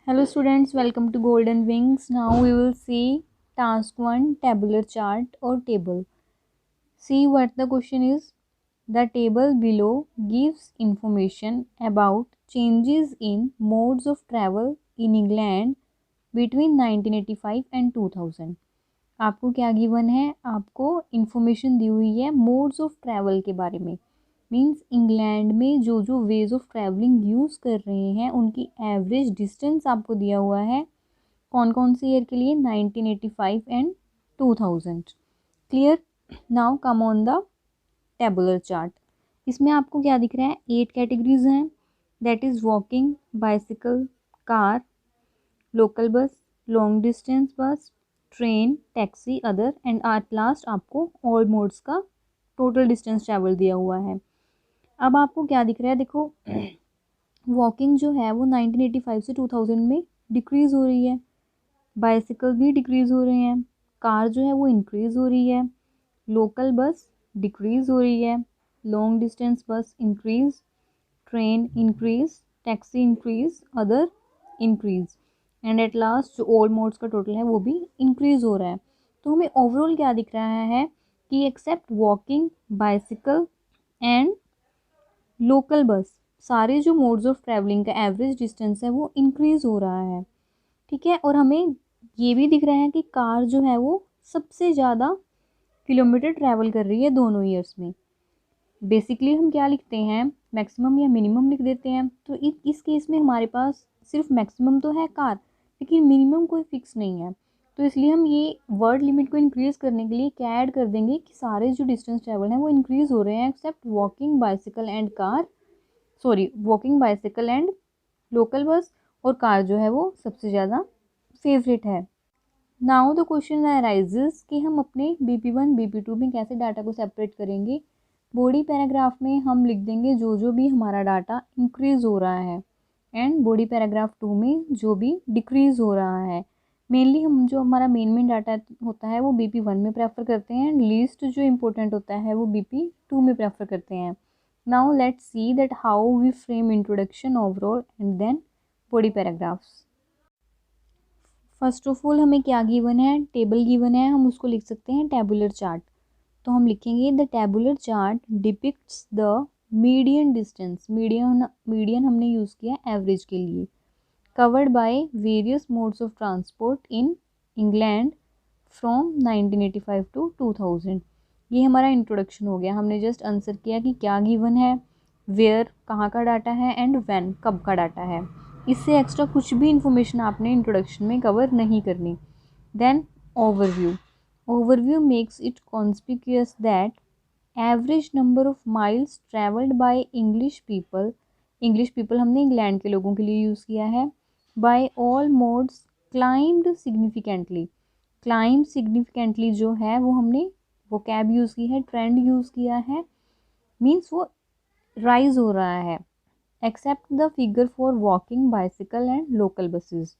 Hello students, welcome to Golden Wings. Now we will see task 1 tabular chart or table. See what the question is. The table below gives information about changes in modes of travel in England between 1985 and 2000. आपको क्या given है? आपको information दी हुई है modes of travel के बारे में। Means England में जो जो वेज ऑफ ट्रैवलिंग यूज़ कर रहे हैं उनकी एवरेज डिस्टेंस आपको दिया हुआ है। कौन कौन सी ईयर के लिए? 1985 and 2000। Clear? Now come on the tabular chart. इसमें आपको क्या दिख रहा है? 8 कैटेगरीज हैं, that is walking, bicycle, car, local bus, long distance bus, train, taxi, other and at last आपको ऑल मोड्स का टोटल डिस्टेंस ट्रैवल दिया हुआ है। अब आपको क्या दिख रहा है? देखो वॉकिंग जो है वो 1985 से 2000 में डिक्रीज़ हो रही है, बाइसिकल भी डिक्रीज़ हो रहे हैं, कार जो है वो इंक्रीज़ हो रही है, लोकल बस डिक्रीज़ हो रही है, लॉन्ग डिस्टेंस बस increase, train increase, taxi increase, other increase and at last जो ऑल मोड्स का टोटल है वो भी इंक्रीज़ हो रहा है। तो हमें ओवरऑल क्या दिख रहा है कि except walking, bicycle and local bus, सारे जो मोड्स ऑफ ट्रैवलिंग का एवरेज डिस्टेंस है वो इंक्रीज़ हो रहा है। ठीक है, और हमें ये भी दिख रहा है कि कार जो है वो सबसे ज़्यादा किलोमीटर ट्रैवल कर रही है दोनों ईयर्स में। बेसिकली हम क्या लिखते हैं? मैक्सिमम या मिनिमम लिख देते हैं। तो इस केस में हमारे पास सिर्फ मैक्सिमम तो है कार, लेकिन मिनिमम कोई फिक्स नहीं है। तो इसलिए हम ये वर्ड लिमिट को इंक्रीज़ करने के लिए क्या ऐड कर देंगे कि सारे जो डिस्टेंस ट्रैवल हैं वो इंक्रीज़ हो रहे हैं except walking, bicycle and car, sorry walking, bicycle and local bus, और कार जो है वो सबसे ज़्यादा फेवरेट है। नाउ द क्वेश्चन अराइजेस कि हम अपने BP1 BP2 में कैसे डाटा को सेपरेट करेंगे। बॉडी पैराग्राफ में हम लिख देंगे जो जो भी हमारा डाटा इंक्रीज़ हो रहा है एंड बॉडी पैराग्राफ 2 में जो भी डिक्रीज़ हो रहा है। मेनली हम जो हमारा मेन डाटा होता है वो BP1 में प्रेफर करते हैं एंड लीस्ट जो इम्पोर्टेंट होता है वो BP2 में प्रेफर करते हैं। Now let's see that how we frame introduction, overall and then body paragraphs. First of all हमें क्या गिवन है? टेबल गिवन है, हम उसको लिख सकते हैं टेबुलर चार्ट। तो हम लिखेंगे the tabular chart depicts the median distance, median हमने यूज़ किया एवरेज के लिए, covered by various modes of transport in England from 1985 to 2000। ये हमारा इंट्रोडक्शन हो गया। हमने जस्ट आंसर किया कि क्या गिवन है, वेयर कहाँ का डाटा है एंड व्हेन कब का डाटा है। इससे एक्स्ट्रा कुछ भी इंफॉर्मेशन आपने इंट्रोडक्शन में कवर नहीं करनी। Then overview. Overview makes it conspicuous that average number of miles travelled by English people हमने इंग्लैंड के लोगों के लिए यूज़ किया है, by all modes climbed significantly. Climb significantly जो है वो हमने वो कैब यूज़ की है, ट्रेंड यूज़ किया है, मीन्स वो राइज हो रहा है। Except the figure for walking, bicycle and local buses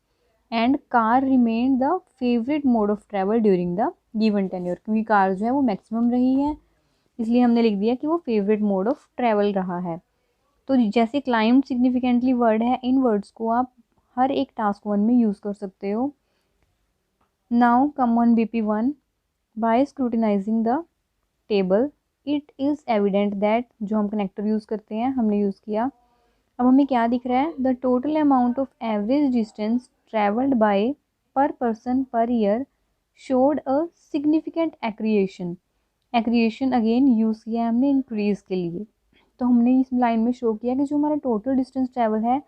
and car remain the favourite mode of travel during the given tenure. क्योंकि कार जो है वो मैक्सिमम रही है इसलिए हमने लिख दिया कि वो फेवरेट मोड ऑफ ट्रैवल रहा है। तो जैसे क्लाइम्ड सिग्निफिकेंटली वर्ड है, इन वर्ड्स को आप हर एक टास्क 1 में यूज़ कर सकते हो। Now come on BP1। By scrutinizing the table it is evident that, जो हम कनेक्टर यूज़ करते हैं हमने यूज़ किया। अब हमें क्या दिख रहा है? The total amount of average distance travelled by per person per year showed a significant accretion. Accretion again use किया हमने इंक्रीज़ के लिए। तो हमने इस लाइन में शो किया कि जो हमारा टोटल डिस्टेंस ट्रैवल है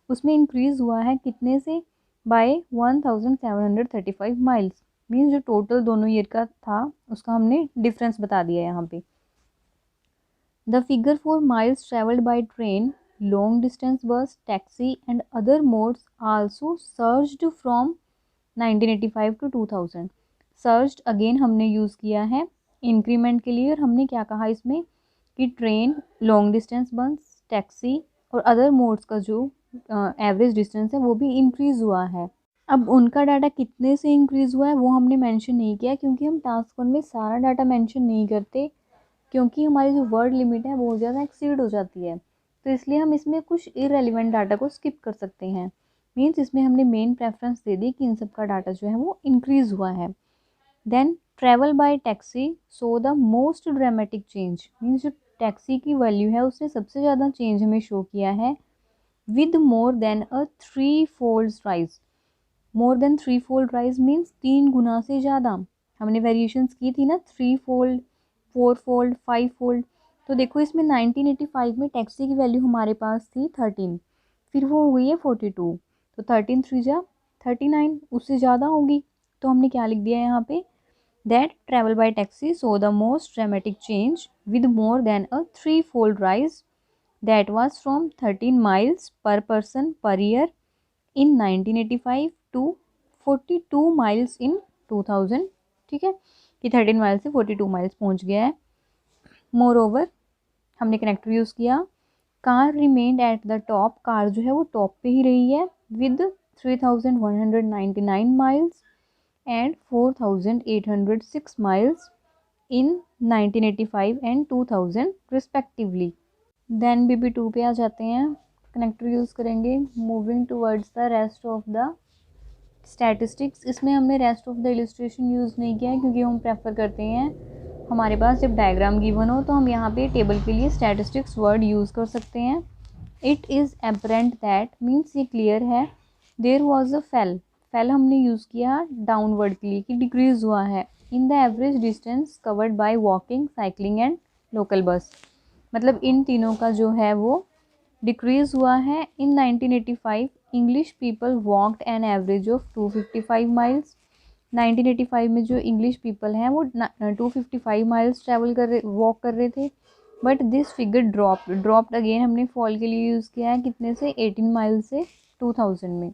उसमें इंक्रीज़ हुआ है कितने से? By 1735 miles. मीन्स जो टोटल दोनों ईयर का था उसका हमने डिफरेंस बता दिया यहाँ पे। The figure for miles travelled by train, long distance bus, taxi and other modes also surged from 1985 to 2000। Surged again हमने यूज़ किया है इंक्रीमेंट के लिए, और हमने क्या कहा इसमें कि train, long distance bus, taxi और अदर मोड्स का जो एवरेज डिस्टेंस है वो भी इंक्रीज़ हुआ है। अब उनका डाटा कितने से इंक्रीज़ हुआ है वो हमने मेंशन नहीं किया, क्योंकि हम टास्क 1 में सारा डाटा मेंशन नहीं करते, क्योंकि हमारी जो वर्ड लिमिट है बहुत ज़्यादा एक्सीड हो जाती है। तो इसलिए हम इसमें कुछ इररेलेवेंट डाटा को स्किप कर सकते हैं। मीन्स इसमें हमने मेन प्रेफरेंस दे दी कि इन सब का डाटा जो है वो इंक्रीज़ हुआ है। Then travel by taxi so the most dramatic change, means जो टैक्सी की वैल्यू है उसने सबसे ज़्यादा चेंज हमें शो किया है with more than a 3-fold rise. More than 3-fold rise means 3 गुना से ज़्यादा। हमने वेरिएशंस की थी ना, 3-fold, 4-fold, 5-fold। तो देखो इसमें 1985 में टैक्सी की वैल्यू हमारे पास थी 13, फिर वो हो गई है 42, तो 13 3 जा 39, उससे ज़्यादा होगी। तो हमने क्या लिख दिया यहाँ पे, that travel by taxi so the most dramatic change with more than a 3-fold rise that was from 13 miles per person per year in 1985 to 42 miles in 2000। ठीक है, कि 13 माइल से 42 माइल्स पहुंच गया है। मोर ओवर हमने connector use किया। Car remained at the top, car जो है वो टॉप पे ही रही है with 3199 miles and 4806 miles in 1985 and 2000 respectively. Then BB2 पे आ जाते हैं, कनेक्टर यूज़ करेंगे। Moving towards the rest of the statistics, इसमें हमने rest of the illustration use नहीं किया है क्योंकि हम प्रेफर करते हैं हमारे पास जब डायग्राम गिवन हो तो हम यहाँ पे टेबल के लिए स्टैटिस्टिक्स वर्ड यूज़ कर सकते हैं। It is apparent that means ये क्लियर है, there was a fall, fall हमने यूज़ किया डाउनवर्ड के लिए कि डिक्रीज़ हुआ है in the average distance covered by walking, cycling and local bus. मतलब इन तीनों का जो है वो डिक्रीज़ हुआ है। इन 1985 English people walked an average of 255 miles. 1985 में जो इंग्लिश पीपल हैं वो 255 माइल्स ट्रैवल कर रहे, वॉक कर रहे थे। But this figure dropped again हमने फॉल के लिए यूज़ किया है, कितने से, 18 माइल्स से 2000 में।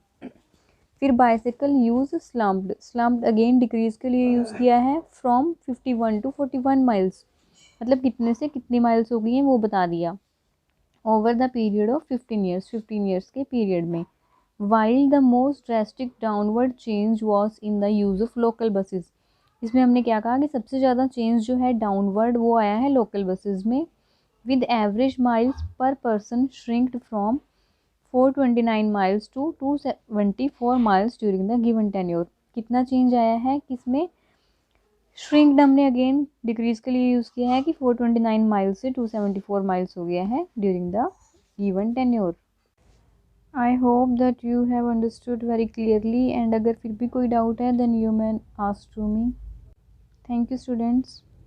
फिर बाइसिकल यूज़ स्लम्प्ड अगेन डिक्रीज़ के लिए यूज़ किया है फ्रॉम 51 to 41 माइल्स, मतलब कितने से कितनी माइल्स हो गई हैं वो बता दिया। Over the period of 15 years, 15 years के पीरियड में। While the most drastic downward change was in the use of local buses, इसमें हमने क्या कहा कि सबसे ज़्यादा चेंज जो है डाउनवर्ड वो आया है लोकल बसेस में। With average miles per person shrank from 429 miles to 274 miles during the given tenure. कितना चेंज आया है किसमें, श्रिंक्ड हमने अगेन डिक्रीज के लिए यूज़ किया है कि 429 माइल्स से 274 माइल्स हो गया है during the given tenure. I hope that you have understood very clearly, and अगर फिर भी कोई डाउट है then you may ask to me. Thank you students.